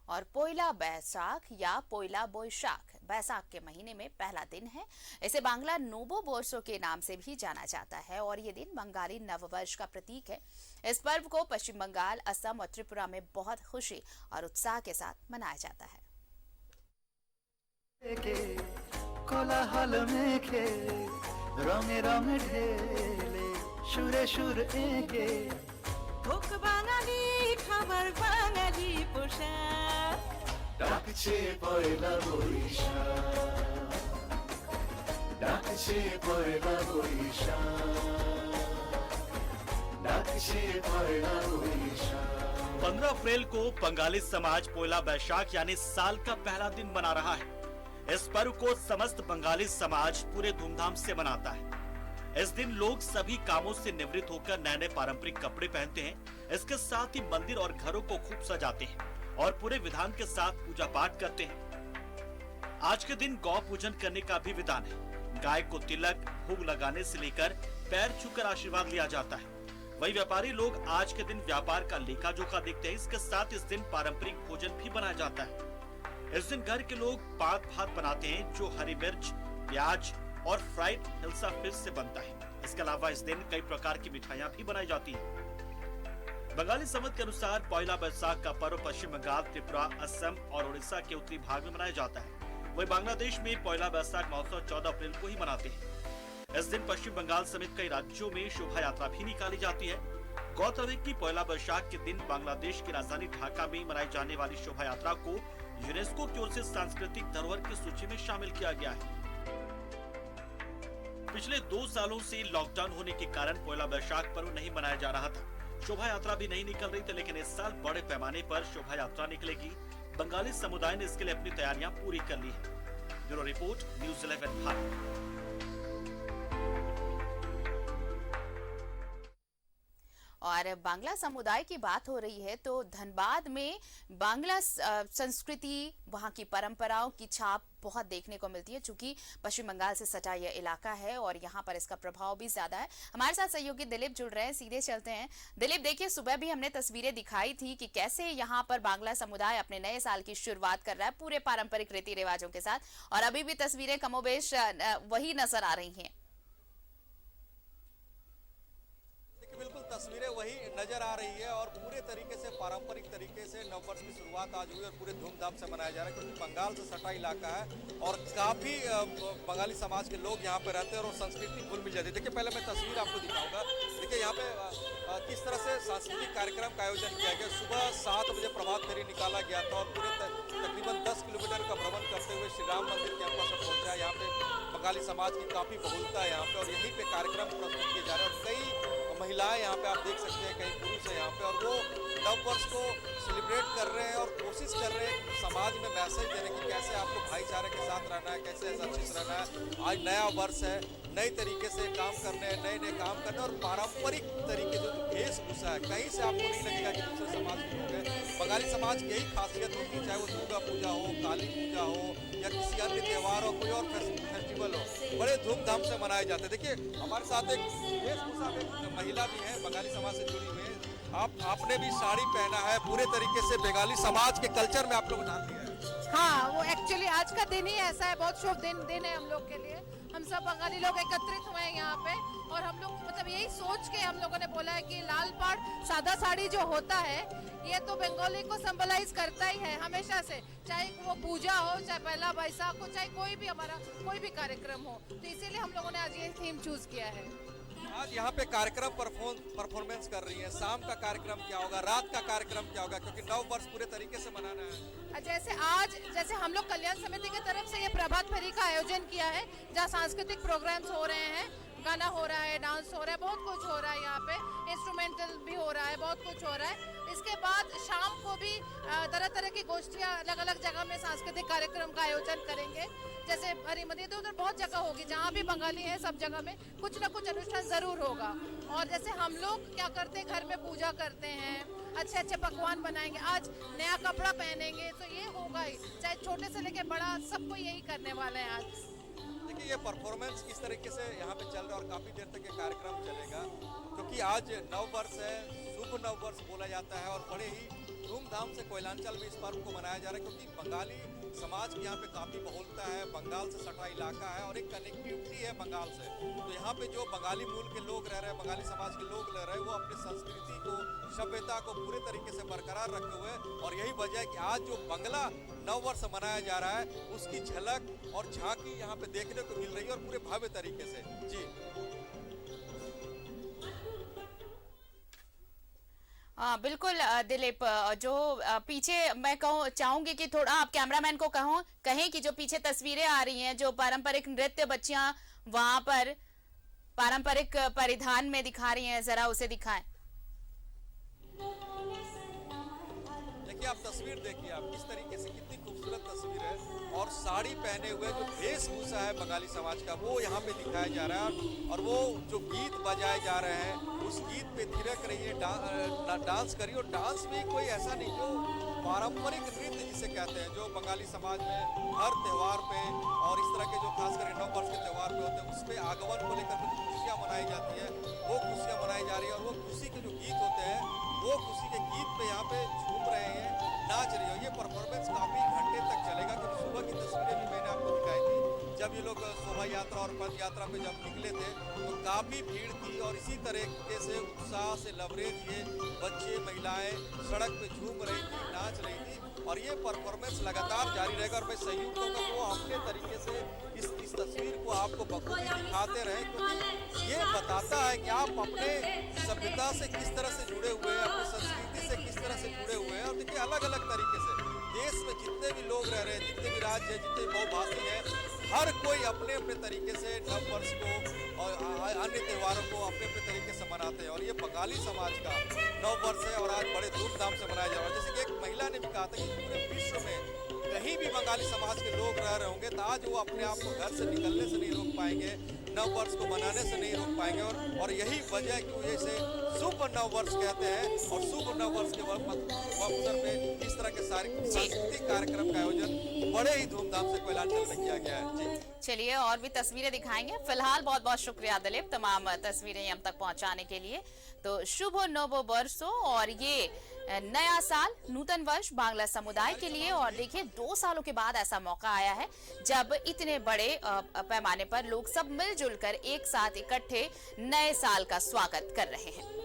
और पोइला बैसाख या पोइला बोईशाख बैसाख के महीने में पहला दिन है। इसे बांग्ला नोबो बोर्सो के नाम से भी जाना जाता है और ये दिन बंगाली नववर्ष का प्रतीक है। इस पर्व को पश्चिम बंगाल, असम और त्रिपुरा में बहुत खुशी और उत्साह के साथ मनाया जाता है। कोलाहल मेघे रंगे रंगे ढेले সুরে সুর এঁকে হোক বাঙালি খাবার বাঙালি পোশাক ডাকছে পয়লা বৈশাখ, ডাকছে পয়লা বৈশাখ, ডাকছে পয়লা বৈশাখ। 15 अप्रैल को बंगाली समाज पोइला बैशाख यानी साल का पहला दिन मना रहा है। इस पर्व को समस्त बंगाली समाज पूरे धूमधाम से मनाता है। इस दिन लोग सभी कामों से निवृत्त होकर नए नए पारंपरिक कपड़े पहनते हैं। इसके साथ ही मंदिर और घरों को खूब सजाते हैं और पूरे विधान के साथ पूजा पाठ करते हैं। आज के दिन गौ पूजन करने का भी विधान है। गाय को तिलक, भोग लगाने से लेकर पैर छूकर आशीर्वाद लिया जाता है। वही व्यापारी लोग आज के दिन व्यापार का लेखा जोखा देखते हैं। इसके साथ इस दिन पारंपरिक भोजन भी बनाया जाता है। इस दिन घर के लोग पाक भात बनाते हैं जो हरी मिर्च, प्याज और फ्राइड हिल्सा फिश से बनता है। इसके अलावा इस दिन कई प्रकार की मिठाइयां भी बनाई जाती हैं। बंगाली संवत के अनुसार पोइला बैसाख का पर्व पश्चिम बंगाल, त्रिपुरा, असम और उड़ीसा के उत्तरी भाग में मनाया जाता है। वही बांग्लादेश में पोइला बैसाख महोत्सव 14 अप्रैल को ही मनाते हैं। इस दिन पश्चिम बंगाल समेत कई राज्यों में शोभा यात्रा भी निकाली जाती है। गौरतलब है कि पोइला बैसाख के दिन बांग्लादेश की राजधानी ढाका में मनाई जाने वाली शोभा यात्रा को यूनेस्को की ओर से सांस्कृतिक धरोहर की सूची में शामिल किया गया है। पिछले 2 सालों से लॉकडाउन होने के कारण पोइला बैसाख पर्व नहीं मनाया जा रहा था। शोभा यात्रा भी नहीं निकल रही थी, लेकिन इस साल बड़े पैमाने पर शोभा यात्रा निकलेगी। बंगाली समुदाय ने इसके लिए अपनी तैयारियां पूरी कर ली है। Bureau report, news 11 Bharat. और बांग्ला समुदाय की बात हो रही है तो धनबाद में बांग्ला संस्कृति, वहां की परंपराओं की छाप बहुत देखने को मिलती है। चूंकि पश्चिम बंगाल से सटा यह इलाका है और यहाँ पर इसका प्रभाव भी ज्यादा है। हमारे साथ सहयोगी दिलीप जुड़ रहे हैं, सीधे चलते हैं। दिलीप, देखिए सुबह भी हमने तस्वीरें दिखाई थी कि कैसे यहाँ पर बांग्ला समुदाय अपने नए साल की शुरुआत कर रहा है पूरे पारंपरिक रीति रिवाजों के साथ, और अभी भी तस्वीरें कमोबेश वही नजर आ रही हैं। बिल्कुल तस्वीरें वही नजर आ रही है और पूरे तरीके से पारंपरिक तरीके से नववर्ष की शुरुआत आज हुई और पूरे धूमधाम से मनाया जा रहा है, क्योंकि बंगाल से सटा इलाका है और काफी बंगाली समाज के लोग यहाँ पे रहते हैं और संस्कृति घुल मिल जाती है। देखिए, पहले मैं तस्वीर आपको दिखाऊंगा। देखिए यहाँ पे किस तरह से सांस्कृतिक कार्यक्रम का आयोजन किया गया। सुबह 7 बजे प्रभात फेरी निकाला गया था और पूरे तकरीबन 10 किलोमीटर का भ्रमण करते हुए श्री राम मंदिर के आसपास पहुंचा। यहाँ पे बंगाली समाज की काफी बहुलता है यहाँ पे और यहीं पे कार्यक्रम प्रस्तुत किए जा रहे हैं और कई महिलाएं यहाँ पे आप देख सकते हैं, कई पुरुष है यहाँ पे और वो नववर्ष को सेलिब्रेट कर रहे हैं और कोशिश कर रहे हैं समाज में मैसेज देने की कैसे आपको भाईचारे के साथ रहना है, कैसे अच्छे से रहना है। आज नया वर्ष है, नए तरीके से काम करने हैं, नए नए काम करने और पारंपरिक तरीके जो वेशभूषा है कहीं से आपको नहीं लगेगा कि दूसरे समाज के लोग हैं। बंगाली समाज की यही खासियत होती है, चाहे वो दुर्गा पूजा हो, काली पूजा हो या किसी अन्य त्यौहार हो, कोई और फेस्टिवल हो, बड़े धूमधाम से मनाए जाते हैं। देखिए हमारे साथ एक वेशभूषा में महिला भी है बंगाली समाज से जुड़ी हुई है। आपने भी साड़ी पहना है, पूरे तरीके से बंगाली समाज के कल्चर में आप लोग डालते हैं। हाँ, वो एक्चुअली आज का दिन ही ऐसा है, बहुत शुभ दिन है हम लोग के लिए। हम सब बंगाली लोग एकत्रित हुए हैं यहाँ पे और हम लोग मतलब यही सोच के हम लोगों ने बोला है कि लाल पाड़ सादा साड़ी जो होता है ये तो बंगाली को सिंबलाइज करता ही है हमेशा से, चाहे वो पूजा हो, चाहे पहला बैसाख हो, चाहे कोई भी हमारा कोई भी कार्यक्रम हो। तो इसीलिए हम लोगों ने आज ये थीम चूज किया है। आज यहाँ पे कार्यक्रम परफॉर्मेंस कर रही है। शाम का कार्यक्रम क्या होगा, रात का कार्यक्रम क्या होगा, क्योंकि नव वर्ष पूरे तरीके से मनाना है। जैसे हम लोग कल्याण समिति की तरफ से ये प्रभात फेरी का आयोजन किया है जहाँ सांस्कृतिक प्रोग्राम्स हो रहे हैं, गाना हो रहा है, डांस हो रहा है, बहुत कुछ हो रहा है यहाँ पे, इंस्ट्रूमेंटल भी हो रहा है, बहुत कुछ हो रहा है। इसके बाद शाम को भी तरह तरह की गोष्ठियाँ अलग अलग जगह में सांस्कृतिक कार्यक्रम का आयोजन करेंगे। जैसे हरी मंदिर तो उधर बहुत जगह होगी, जहाँ भी बंगाली है सब जगह में कुछ ना कुछ अनुष्ठान जरूर होगा। और जैसे हम लोग क्या करते हैं, घर में पूजा करते हैं, अच्छे अच्छे पकवान बनाएंगे, आज नया कपड़ा पहनेंगे, तो ये होगा ही, चाहे छोटे से लेके बड़ा सबको यही करने वाले हैं आज। देखिए ये परफॉर्मेंस किस तरीके से यहाँ पे चल रहा है और काफी देर तक ये कार्यक्रम चलेगा। क्योंकि आज नव वर्ष है, शुभ नव वर्ष बोला जाता है और बड़े ही धूमधाम से कोयलांचल में इस पर्व को मनाया जा रहा है, क्योंकि बंगाली समाज की यहाँ पे काफी बहुलता है, बंगाल से सटा इलाका है और एक कनेक्टिविटी है बंगाल से। तो यहाँ पे जो बंगाली मूल के लोग रह रहे हैं, बंगाली समाज के लोग रह रहे हैं, वो अपनी संस्कृति को, सभ्यता को पूरे तरीके से बरकरार रखे हुए हैं। और यही वजह है कि आज जो बंगला नव वर्ष मनाया जा रहा है उसकी झलक और झांकी यहाँ पे देखने को मिल रही है और पूरे भव्य तरीके से। जी हाँ बिल्कुल दिलीप, जो पीछे मैं कहूँ चाहूंगी कि थोड़ा आप कैमरामैन को कहें कि जो पीछे तस्वीरें आ रही हैं, जो पारंपरिक नृत्य बच्चियां वहां पर पारंपरिक परिधान में दिखा रही हैं, जरा उसे दिखाएं। देखिए, आप तस्वीर देखिए, आप किस तरीके से, कितनी खूबसूरत तस्वीर है। और साड़ी पहने हुए जो वेशभूषा है बंगाली समाज का, वो यहाँ पे दिखाया जा रहा है। और वो जो गीत बजाए जा रहे हैं, उस गीत पे थिरक रही है, डांस करिए। और डांस भी कोई ऐसा नहीं, जो पारंपरिक नृत्य जिसे कहते हैं, जो बंगाली समाज में हर त्यौहार पे और इस तरह के जो खासकर नव वर्ष के त्यौहार पे होते हैं, उस पे आगमन को लेकर जो खुशियाँ मनाई जाती है, वो खुशियाँ मनाई जा रही है। और वो खुशी के जो गीत होते हैं, वो खुशी के गीत पे यहाँ पे झूम रहे हैं, नाच रही है। ये परफॉर्मेंस काफी घंटे तक चलेगा, क्योंकि सुबह की तस्वीरें भी मैंने आपको दिखाई थी। जब ये लोग शोभा यात्रा और पद यात्रा पे जब निकले थे तो काफी भीड़ थी, और इसी तरीके से उत्साह से लबरेज ये बच्चे महिलाएं सड़क पे झूम रही थी, नाच रही थी। और ये परफॉर्मेंस लगातार जारी रहेगा। और मैं सहयोग करूँगा वो अपने तरीके से इस तस्वीर को आपको बखूबी दिखाते रहें, क्योंकि ये बताता है कि आप अपने सभ्यता से किस तरह से जुड़े हुए हैं, अपनी संस्कृति से किस तरह से जुड़े हुए हैं। और देखिए, अलग अलग तरीके से देश में जितने भी लोग रह रहे हैं, जितने भी राज्य हैं, जितने बहुभाषी हैं, हर कोई अपने अपने तरीके से नव वर्ष को और अन्य त्योहारों को अपने अपने तरीके से मनाते हैं। और ये बंगाली समाज का नव वर्ष है और आज बड़े धूमधाम से मनाया जा रहा है। जैसे कि एक महिला ने भी कहा था कि पूरे विश्व में कहीं भी बंगाली समाज के लोग रह रहे होंगे, तो आज वो अपने आप को घर से निकलने से नहीं रोक पाएंगे, नव वर्ष को मनाने से नहीं रोक पाएंगे। और यही वजह है कि वो इसे शुभ नव वर्ष कहते हैं। और शुभ नव वर्ष के अवसर पे इस तरह के सांस्कृतिक कार्यक्रम का आयोजन बड़े ही धूमधाम से कोयलांचल में किया गया है। जी चलिए, और भी तस्वीरें दिखाएंगे। फिलहाल बहुत बहुत शुक्रिया दिलीप, तमाम तस्वीरें हम तक पहुंचाने के लिए। तो शुभ नव वर्षो, और ये नया साल, नूतन वर्ष बांग्ला समुदाय के लिए। और देखिए, 2 सालों के बाद ऐसा मौका आया है जब इतने बड़े पैमाने पर लोग सब मिलजुल कर एक साथ इकट्ठे नए साल का स्वागत कर रहे हैं।